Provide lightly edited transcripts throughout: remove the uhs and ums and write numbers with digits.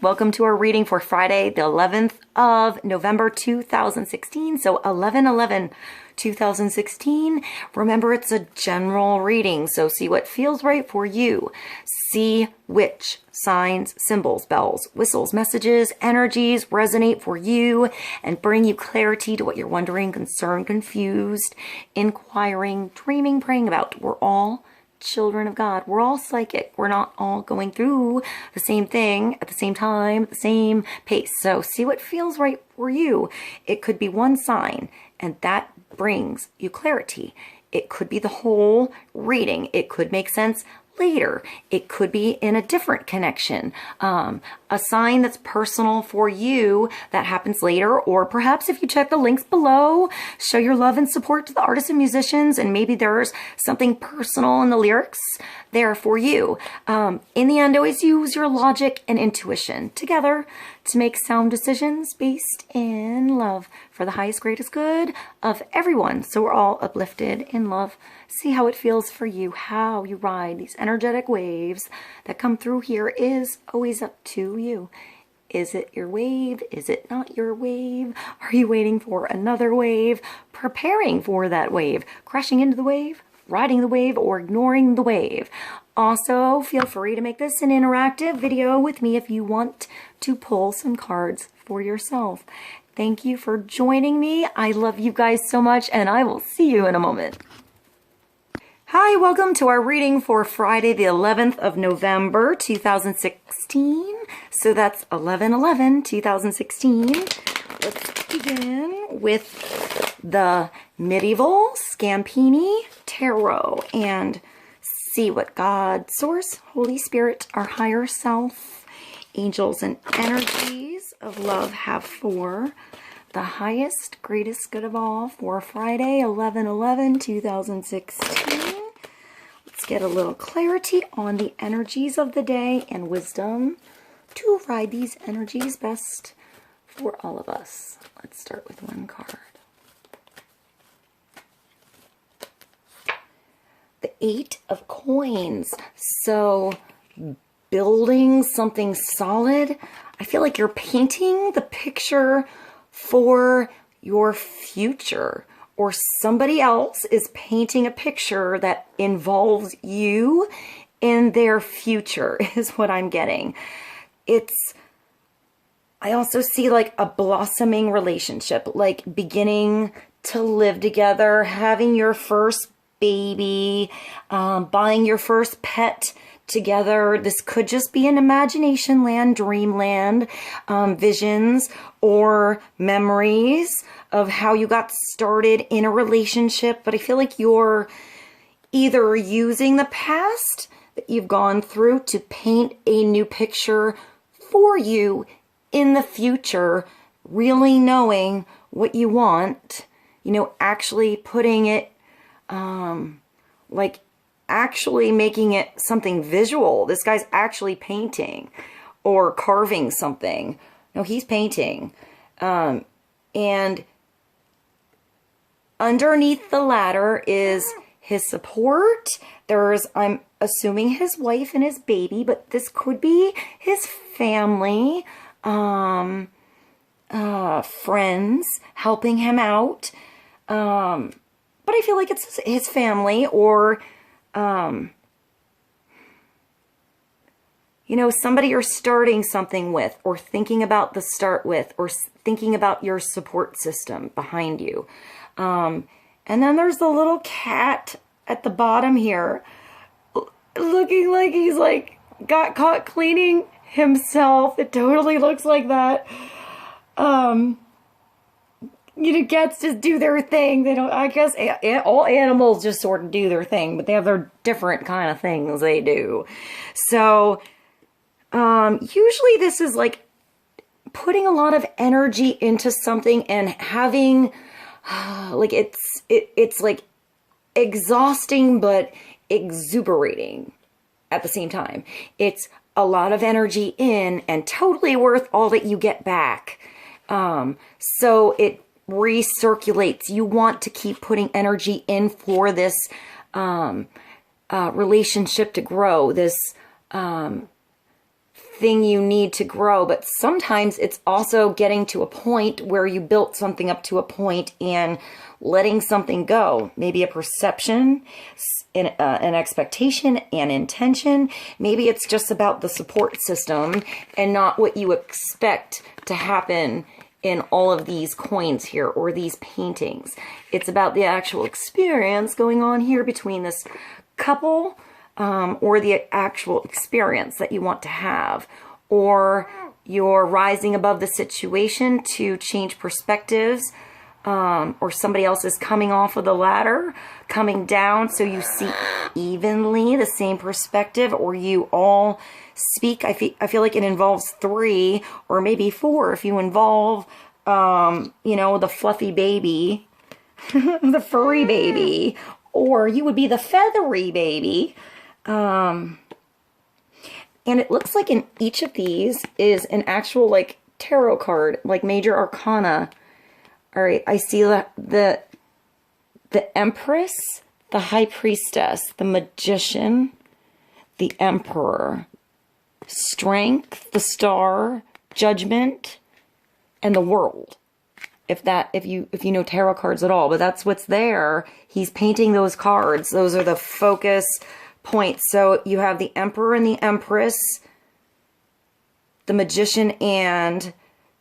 Welcome to our reading for Friday, the 11th of November 2016. So 11/11/2016. Remember, it's a general reading, so see what feels right for you. See which signs, symbols, bells, whistles, messages, energies resonate for you and bring you clarity to what you're wondering, concerned, confused, inquiring, dreaming, praying about. We're all children of God. We're all psychic. We're not all going through the same thing at the same time, at the same pace. So see what feels right for you. It could be one sign and that brings you clarity. It could be the whole reading. It could make sense later. It could be in a different connection. A sign that's personal for you that happens later, or perhaps if you check the links below, show your love and support to the artists and musicians, and maybe there's something personal in the lyrics there for you. In the end, always use your logic and intuition together to make sound decisions based in love for the highest, greatest good of everyone. So we're all uplifted in love. See how it feels for you, how you ride these energetic waves that come through here is always up to you. Is it your wave? Is it not your wave? Are you waiting for another wave? Preparing for that wave? Crashing into the wave? Riding the wave or ignoring the wave? Also, feel free to make this an interactive video with me if you want to pull some cards for yourself. Thank you for joining me. I love you guys so much, and I will see you in a moment. Hi, welcome to our reading for Friday, the 11th of November, 2016. So that's 11/11/2016. Let's begin with the Medieval Scampini Tarot and see what God, Source, Holy Spirit, our higher self, angels, and energies of love have for the highest, greatest good of all for Friday, 11/11/2016. Let's get a little clarity on the energies of the day and wisdom to ride these energies best for all of us. Let's start with one card. The 8 of Coins. So building something solid. I feel like you're painting the picture for your future, or somebody else is painting a picture that involves you in their future is what I'm getting. I also see like a blossoming relationship, like beginning to live together, having your first baby, buying your first pet together. This could just be an imagination land, dreamland, visions or memories of how you got started in a relationship. But I feel like you're either using the past that you've gone through to paint a new picture for you in the future, really knowing what you want, you know, actually putting it, like actually making it something visual. This guy's actually painting or carving something. No, he's painting. And underneath the ladder is his support. There's, I'm assuming, his wife and his baby, but this could be his family, friends helping him out. But I feel like it's his family, or you know, somebody you're starting something with, or thinking about the start with, or thinking about your support system behind you. And then there's the little cat at the bottom here, looking like he's like got caught cleaning himself. It totally looks like that. You know, cats just do their thing. They don't, I guess all animals just sort of do their thing, but they have their different kind of things they do. So, usually this is like putting a lot of energy into something and having, like it's like exhausting, but exuberating at the same time. It's a lot of energy in and totally worth all that you get back. So it recirculates. You want to keep putting energy in for this relationship to grow, this thing you need to grow, but sometimes it's also getting to a point where you built something up to a point and letting something go. Maybe a perception, an expectation, an intention. Maybe it's just about the support system and not what you expect to happen in all of these coins here or these paintings. It's about the actual experience going on here between this couple, or the actual experience that you want to have, or you're rising above the situation to change perspectives, or somebody else is coming off of the ladder, coming down, so you see evenly the same perspective, or you all speak. I feel like it involves 3 or maybe 4 if you involve, you know, the fluffy baby, the furry baby, or you would be the feathery baby. And it looks like in each of these is an actual like tarot card, like major arcana. All right, I see the Empress, the High Priestess, the Magician, the Emperor, Strength, the Star, Judgment, and the World. If you know tarot cards at all, but that's what's there. He's painting those cards. Those are the focus points. So you have the Emperor and the Empress, the Magician and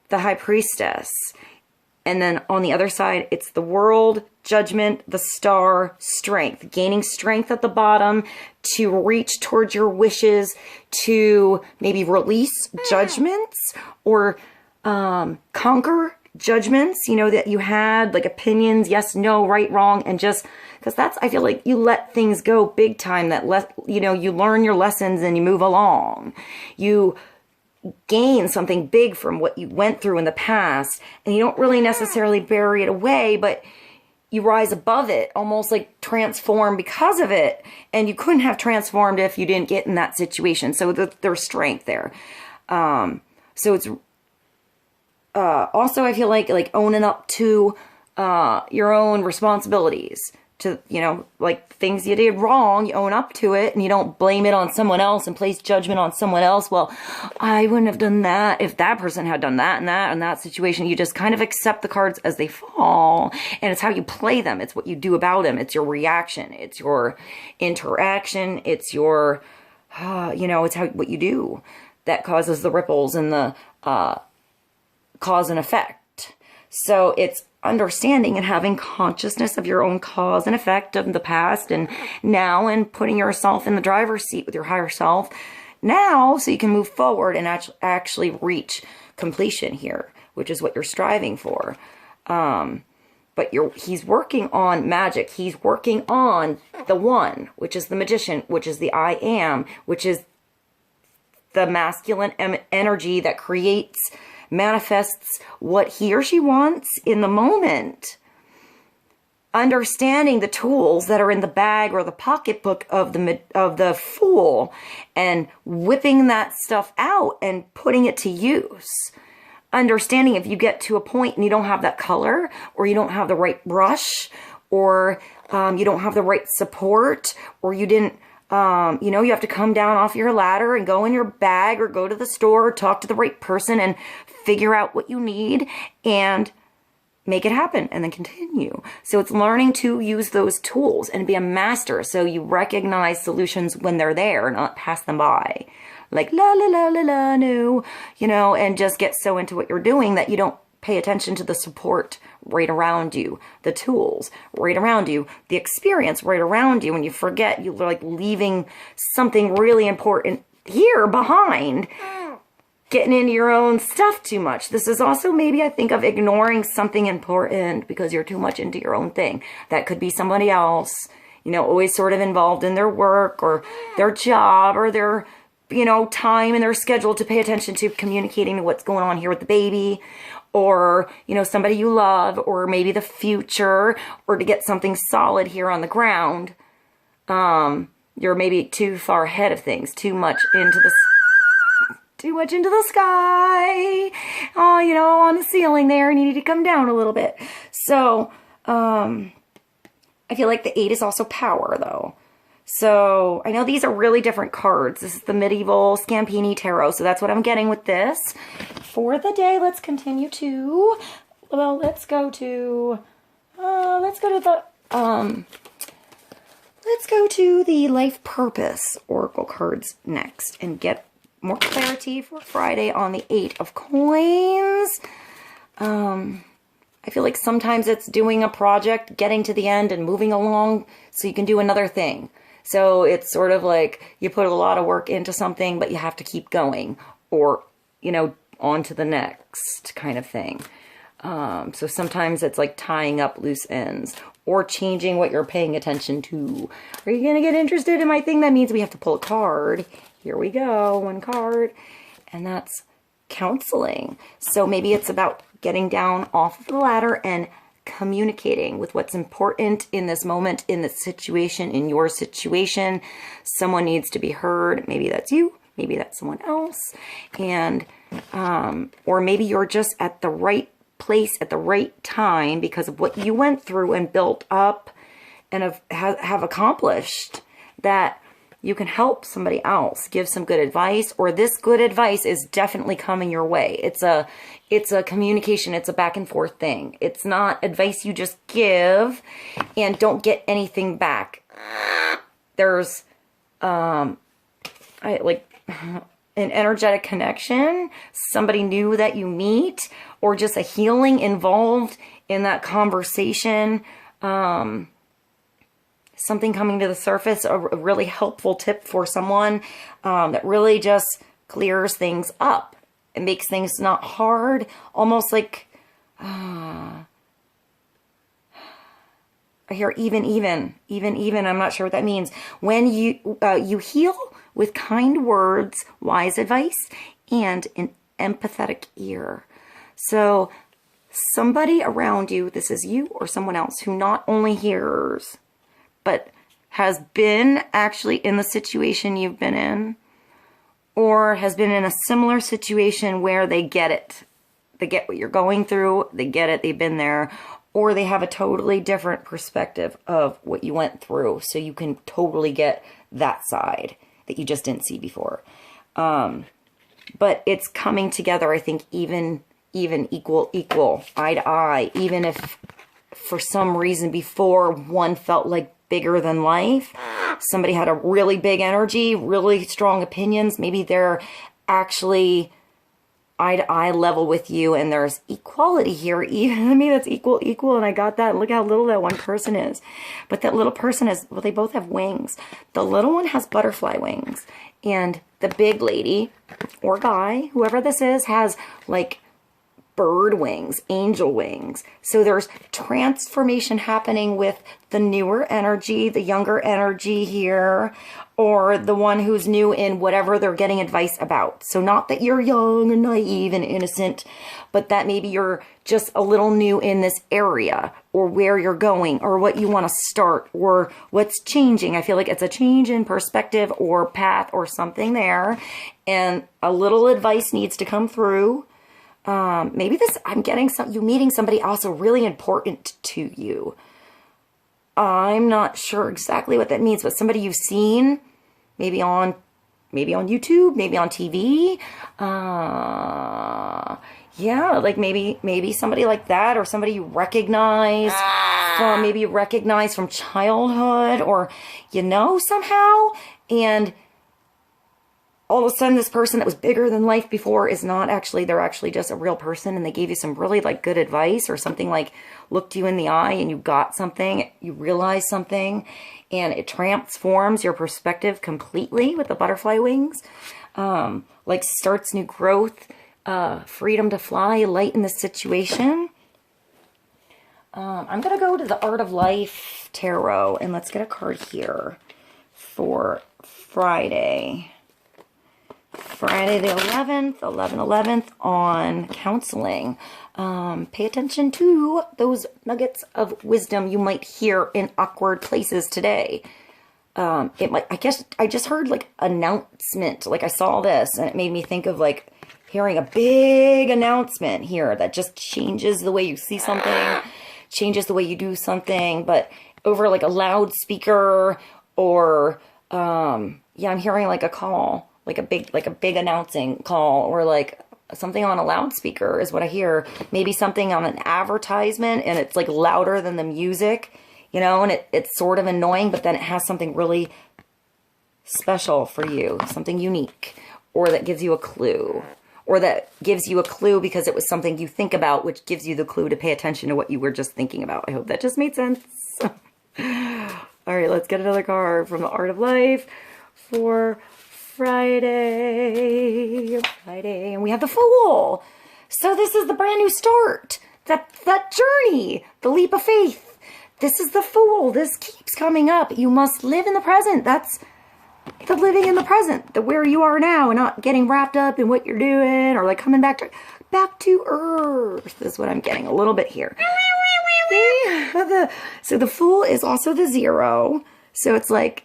the High Priestess. And then on the other side, it's the World, Judgment, the Star, Strength. Gaining strength at the bottom to reach towards your wishes, to maybe release judgments or conquer judgments, you know, that you had, like opinions, yes, no, right, wrong, and just, because that's, I feel like you let things go big time, that you know, you learn your lessons and you move along. You gain something big from what you went through in the past, and you don't really necessarily bury it away, but you rise above it, almost like transform because of it, and you couldn't have transformed if you didn't get in that situation. So there's strength there. So it's also, I feel like owning up to your own responsibilities, to, you know, like things you did wrong, you own up to it and you don't blame it on someone else and place judgment on someone else. Well, I wouldn't have done that if that person had done that and that and that situation. You just kind of accept the cards as they fall, and it's how you play them. It's what you do about them. It's your reaction. It's your interaction. It's your, you know, it's what you do that causes the ripples and the cause and effect. So it's understanding and having consciousness of your own cause and effect of the past and now, and putting yourself in the driver's seat with your higher self now, so you can move forward and actually reach completion here, which is what you're striving for. But he's working on magic. He's working on the One, which is the Magician, which is the I Am, which is the masculine energy that creates, manifests what he or she wants in the moment. Understanding the tools that are in the bag or the pocketbook of the Fool, and whipping that stuff out and putting it to use. Understanding if you get to a point and you don't have that color, or you don't have the right brush, or you don't have the right support, or you didn't, you know, you have to come down off your ladder and go in your bag or go to the store or talk to the right person and figure out what you need and make it happen, and then continue. So it's learning to use those tools and be a master, so you recognize solutions when they're there, not pass them by. Like, la, la, la, la, la, no, you know, and just get so into what you're doing that you don't pay attention to the support right around you, the tools right around you, the experience right around you, and you forget, you're like leaving something really important here behind, getting into your own stuff too much. This is also maybe, I think, of ignoring something important because you're too much into your own thing. That could be somebody else, you know, always sort of involved in their work or their job or their, you know, time and their schedule to pay attention to communicating to what's going on here with the baby, or, you know, somebody you love, or maybe the future, or to get something solid here on the ground. You're maybe too far ahead of things, too much into the sky. Oh, you know, on the ceiling there, and you need to come down a little bit. So, I feel like the 8 is also power, though. So I know these are really different cards. This is the Medieval Scampini Tarot. So that's what I'm getting with this. For the day, let's continue to, well, let's go to the Life Purpose Oracle cards next and get more clarity for Friday on the 8 of Coins. I feel like sometimes it's doing a project, getting to the end and moving along so you can do another thing. So it's sort of like you put a lot of work into something, but you have to keep going, or, you know, on to the next kind of thing. So sometimes it's like tying up loose ends or changing what you're paying attention to. Are you going to get interested in my thing? That means we have to pull a card. Here we go, one card. And that's counseling. So maybe it's about getting down off of the ladder and communicating with what's important in this moment, in this situation, in your situation. Someone needs to be heard. Maybe that's you. Maybe that's someone else. And, or maybe you're just at the right place at the right time because of what you went through and built up and have accomplished, that you can help somebody else, give some good advice, or this good advice is definitely coming your way. It's a communication, it's a back and forth thing. It's not advice you just give and don't get anything back. There's an energetic connection, somebody new that you meet, or just a healing involved in that conversation. Something coming to the surface, a really helpful tip for someone that really just clears things up. It makes things not hard, almost like, I hear even, I'm not sure what that means. When you heal with kind words, wise advice, and an empathetic ear. So somebody around you, this is you or someone else, who not only hears, but has been actually in the situation you've been in, or has been in a similar situation where they get it. They get what you're going through, they get it, they've been there, or they have a totally different perspective of what you went through, so you can totally get that side that you just didn't see before. But it's coming together, I think, even, equal, eye to eye, even if for some reason before one felt like bigger than life. Somebody had a really big energy, really strong opinions. Maybe they're actually eye to eye level with you, and there's equality here. Even to me, that's equal, and I got that. Look how little that one person is. But that little person is, well, they both have wings. The little one has butterfly wings, and the big lady or guy, whoever this is, has like bird wings, angel wings. So there's transformation happening with the newer energy, the younger energy here, or the one who's new in whatever they're getting advice about. So not that you're young and naive and innocent, but that maybe you're just a little new in this area, or where you're going, or what you want to start, or what's changing. I feel like it's a change in perspective or path or something there, and a little advice needs to come through. Maybe this, I'm getting you meeting somebody also really important to you. I'm not sure exactly what that means, but somebody you've seen, maybe on YouTube, maybe on TV. Yeah, like maybe somebody like that, or somebody you recognize from, maybe you recognize from childhood, or, you know, somehow, and all of a sudden this person that was bigger than life before is not actually, they're actually just a real person, and they gave you some really like good advice, or something like looked you in the eye and you got something, you realized something, and it transforms your perspective completely with the butterfly wings. Like starts new growth, freedom to fly, light in the situation. I'm going to go to the Art of Life Tarot, and let's get a card here for Friday. Friday the 11th, 11/11th on counseling. Pay attention to those nuggets of wisdom you might hear in awkward places today. It might, I guess, I just heard like announcement, like I saw this and it made me think of like hearing a big announcement here that just changes the way you see something, changes the way you do something, but over like a loudspeaker or, yeah, I'm hearing like a call, like a big announcing call, or like something on a loudspeaker is what I hear. Maybe something on an advertisement and it's like louder than the music, you know, and it's sort of annoying, but then it has something really special for you, something unique, or that gives you a clue, or that gives you a clue because it was something you think about, which gives you the clue to pay attention to what you were just thinking about. I hope that just made sense. All right, let's get another card from the Art of Life for Friday. And we have the Fool. So this is the brand new start, that journey, the leap of faith. This is the Fool. This keeps coming up. You must live in the present. That's the living in the present, the where you are now, and not getting wrapped up in what you're doing, or like coming back to earth is what I'm getting a little bit here. So the Fool is also the 0. So it's like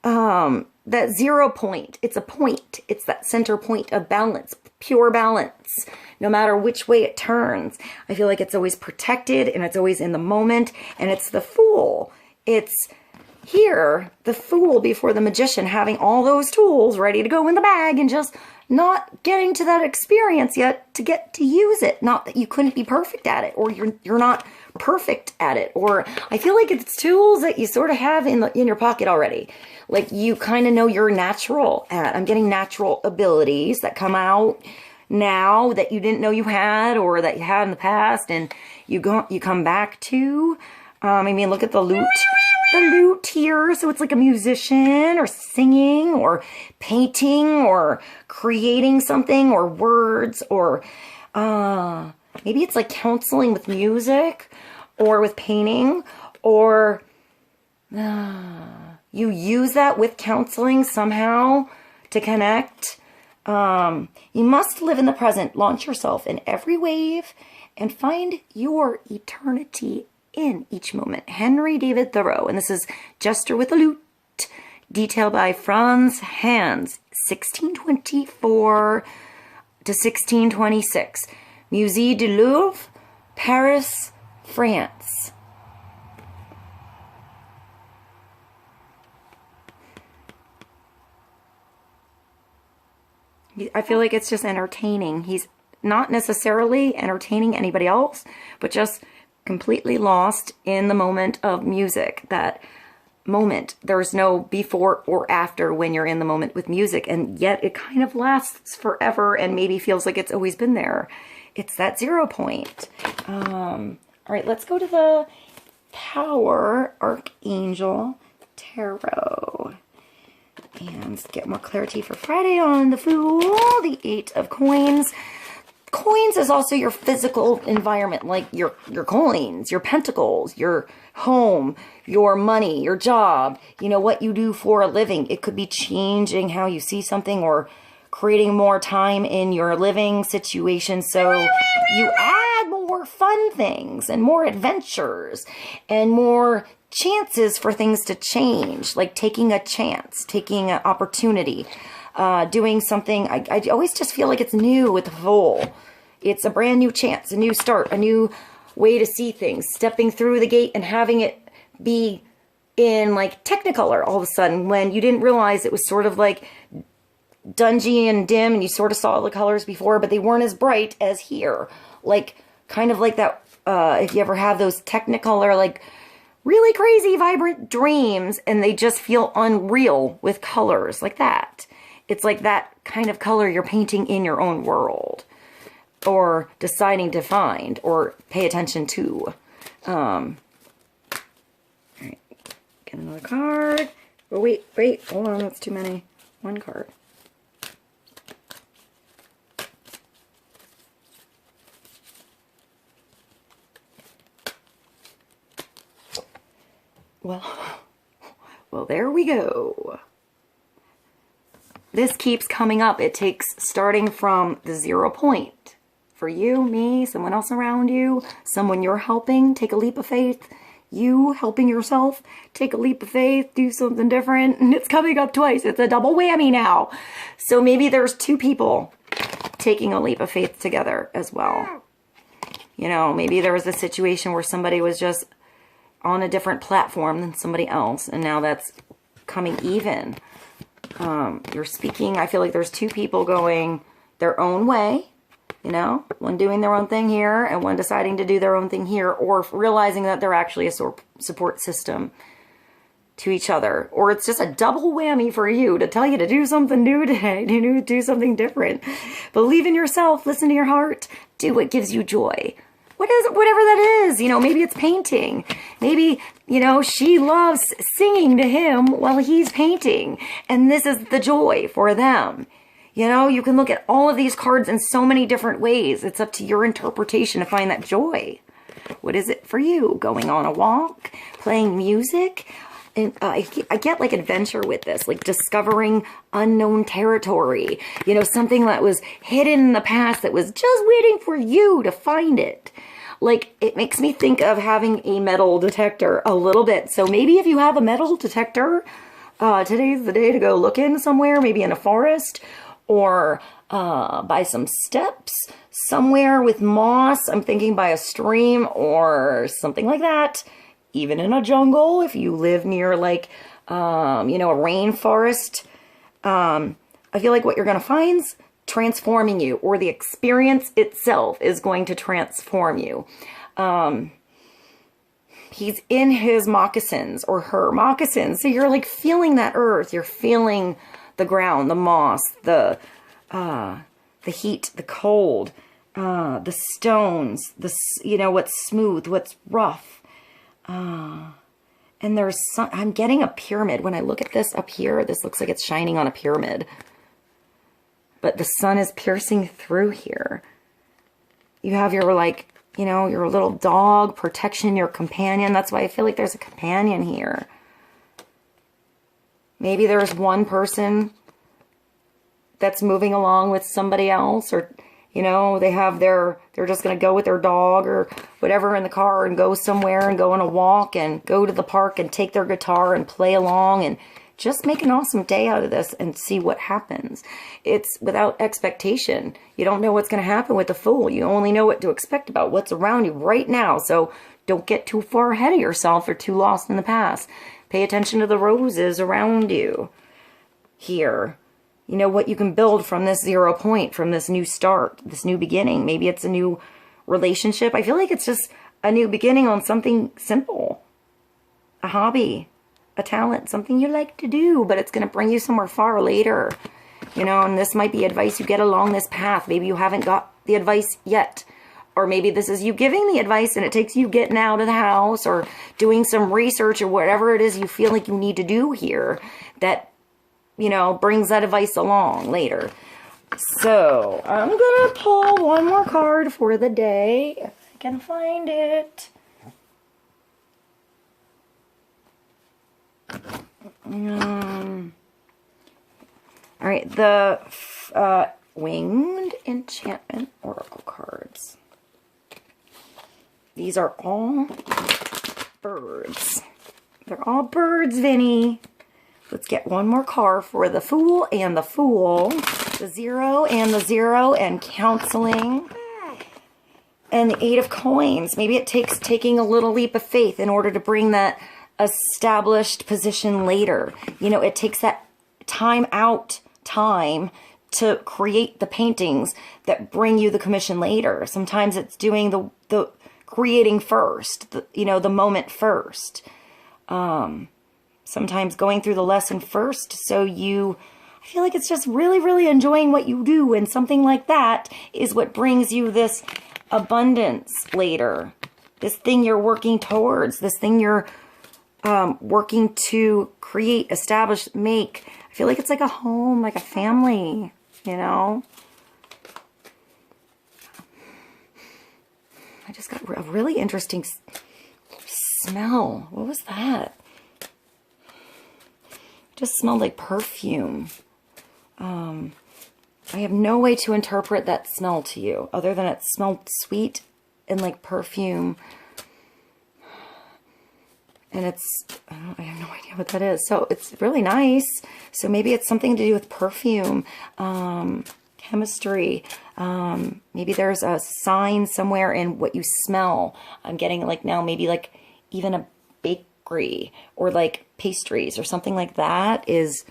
that 0 point. It's a point. It's that center point of balance, pure balance. No matter which way it turns, I feel like it's always protected and it's always in the moment. And it's the Fool. It's here, the Fool before the Magician, having all those tools ready to go in the bag and just not getting to that experience yet to get to use it. Not that you couldn't be perfect at it, or you're not perfect at it, or I feel like it's tools that you sort of have in your pocket already. Like you kind of know you're natural at. I'm getting natural abilities that come out now that you didn't know you had, or that you had in the past, and you come back to. I mean, look at the lute. The lute here, so it's like a musician, or singing, or painting, or creating something, or words, or maybe it's like counseling with music, or with painting, or you use that with counseling somehow to connect. You must live in the present, launch yourself in every wave, and find your eternity in each moment. Henry David Thoreau, and this is Jester with a Lute, detailed by Franz Hans, 1624 to 1626, Musée du Louvre, Paris, France. I feel like it's just entertaining. He's not necessarily entertaining anybody else, but just completely lost in the moment of music. That moment, there's no before or after when you're in the moment with music, and yet it kind of lasts forever and maybe feels like it's always been there. It's that 0 point. All right, let's go to the Power Archangel Tarot and get more clarity for Friday on the Fool, the 8 of Coins. Coins is also your physical environment, like your coins, your pentacles, your home, your money, your job, you know, what you do for a living. It could be changing how you see something, or creating more time in your living situation, so you add more fun things and more adventures and more chances for things to change, like taking a chance, taking an opportunity. Doing something. I always just feel like it's new with the Fool. It's a brand new chance, a new start, a new way to see things. Stepping through the gate and having it be in like Technicolor all of a sudden, when you didn't realize it was sort of like dungy and dim, and you sort of saw the colors before, but they weren't as bright as here. Like, kind of like that, if you ever have those Technicolor, like really crazy, vibrant dreams, and they just feel unreal with colors like that. It's like that kind of color you're painting in your own world, or deciding to find, or pay attention to. All right, get another card. Oh, wait, hold on, that's too many. One card. Well, there we go. This keeps coming up. It takes starting from the 0 point. For you, me, someone else around you, someone you're helping, take a leap of faith. You helping yourself, take a leap of faith, do something different. And it's coming up twice. It's a double whammy now. So maybe there's 2 people taking a leap of faith together as well. You know, maybe there was a situation where somebody was just on a different platform than somebody else, and now that's coming even. You're speaking, I feel like there's two people going their own way, you know, one doing their own thing here and one deciding to do their own thing here, or realizing that they're actually a support system to each other. Or it's just a double whammy for you to tell you to do something new today, to do something different. Believe in yourself, listen to your heart, do what gives you joy. What is it, whatever that is, you know, maybe it's painting. Maybe, you know, she loves singing to him while he's painting. And this is the joy for them. You know, you can look at all of these cards in so many different ways. It's up to your interpretation to find that joy. What is it for you? Going on a walk, playing music. And I get like adventure with this, like discovering unknown territory. You know, something that was hidden in the past that was just waiting for you to find it. Like, it makes me think of having a metal detector a little bit. So maybe if you have a metal detector, today's the day to go look in somewhere, maybe in a forest, or by some steps somewhere with moss. I'm thinking by a stream or something like that. Even in a jungle, if you live near like, you know, a rainforest. I feel like what you're going to find's transforming you, or the experience itself is going to transform you. He's in his moccasins or her moccasins. So you're like feeling that earth. You're feeling the ground, the moss, the heat, the cold, the stones, you know, what's smooth, what's rough. And there's some, I'm getting a pyramid. When I look at this up here, this looks like it's shining on a pyramid. But the sun is piercing through here. You have your, like, you know, your little dog, protection, your companion. That's why I feel like there's a companion here. Maybe there's one person that's moving along with somebody else, or, you know, they're just going to go with their dog or whatever in the car and go somewhere and go on a walk and go to the park and take their guitar and play along and just make an awesome day out of this and see what happens. It's without expectation. You don't know what's going to happen with the Fool. You only know what to expect about what's around you right now. So don't get too far ahead of yourself or too lost in the past. Pay attention to the roses around you here. You know what you can build from this 0 point, from this new start, this new beginning. Maybe it's a new relationship. I feel like it's just a new beginning on something simple. A hobby, a talent, something you like to do, but it's going to bring you somewhere far later. You know, and this might be advice you get along this path. Maybe you haven't got the advice yet. Or maybe this is you giving the advice and it takes you getting out of the house or doing some research or whatever it is you feel like you need to do here that, you know, brings that advice along later. So I'm going to pull one more card for the day, if I can find it. All right, the Winged Enchantment Oracle cards. These are all birds. They're all birds, Vinny. Let's get one more card for the Fool and the Fool. The 0 and the 0 and counseling. And the 8 of Coins. Maybe it takes taking a little leap of faith in order to bring that established position later. You know, it takes that time to create the paintings that bring you the commission later. Sometimes it's doing the creating first, you know, the moment first. Sometimes going through the lesson first, so I feel like it's just really, really enjoying what you do, and something like that is what brings you this abundance later. This thing you're working towards, this thing you're working to create, establish, make. I feel like it's like a home, like a family, you know? I just got a really interesting smell. What was that? It just smelled like perfume. I have no way to interpret that smell to you other than it smelled sweet and like perfume. And I have no idea what that is. So it's really nice. So maybe it's something to do with perfume, chemistry. Maybe there's a sign somewhere in what you smell. I'm getting like now maybe like even a baked bakery or like pastries or something like that is,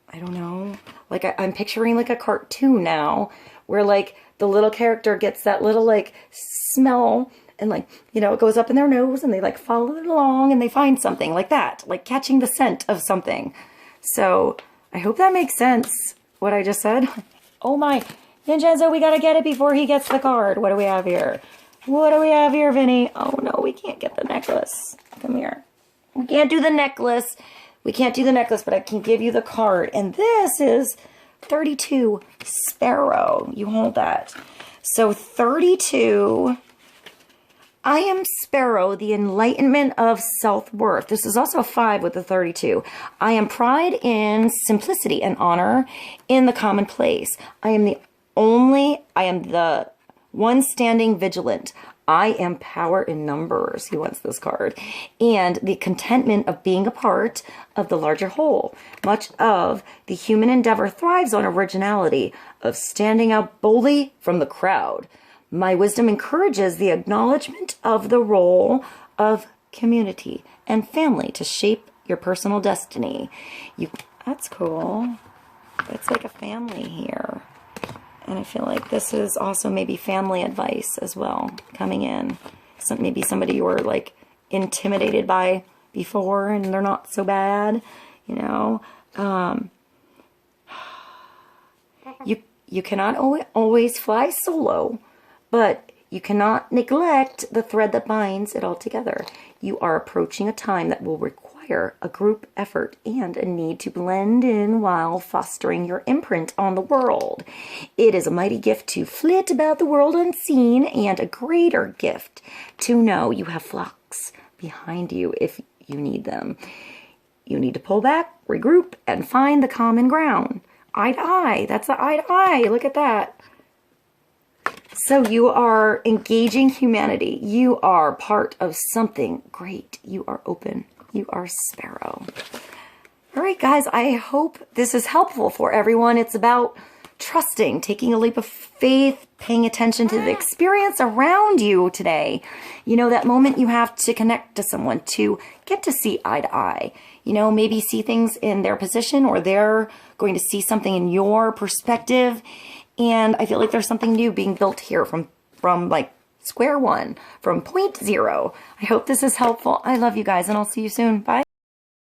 I don't know, like I'm picturing like a cartoon now where like the little character gets that little like smell and like, you know, it goes up in their nose and they like follow it along and they find something like that, like catching the scent of something. So I hope that makes sense, what I just said. Oh my, Vincenzo, we gotta get it before he gets the card. What do we have here? What do we have here, Vinny? Oh no, we can't get the necklace. Come here. We can't do the necklace. We can't do the necklace, but I can give you the card. And this is 32 Sparrow. You hold that. So 32, I am Sparrow, the enlightenment of self-worth. This is also a 5 with the 32. I am pride in simplicity and honor in the commonplace. I am the one standing vigilant. I am power in numbers. He wants this card. And the contentment of being a part of the larger whole. Much of the human endeavor thrives on originality, of standing out boldly from the crowd. My wisdom encourages the acknowledgement of the role of community and family to shape your personal destiny. That's cool. It's like a family here. And I feel like this is also maybe family advice as well coming in. So maybe somebody you were like intimidated by before and they're not so bad, you know. You cannot always fly solo, but you cannot neglect the thread that binds it all together. You are approaching a time that will require a group effort and a need to blend in while fostering your imprint on the world. It is a mighty gift to flit about the world unseen, and a greater gift to know you have flocks behind you if you need them. You need to pull back, regroup, and find the common ground. Eye to eye. That's the eye to eye. Look at that. So you are engaging humanity. You are part of something great. You are open. You are Sparrow. All right, guys, I hope this is helpful for everyone. It's about trusting, taking a leap of faith, paying attention to the experience around you today. You know, that moment you have to connect to someone to get to see eye to eye. You know, maybe see things in their position, or they're going to see something in your perspective. And I feel like there's something new being built here from like square one, from point zero. I hope this is helpful. I love you guys, and I'll see you soon. Bye.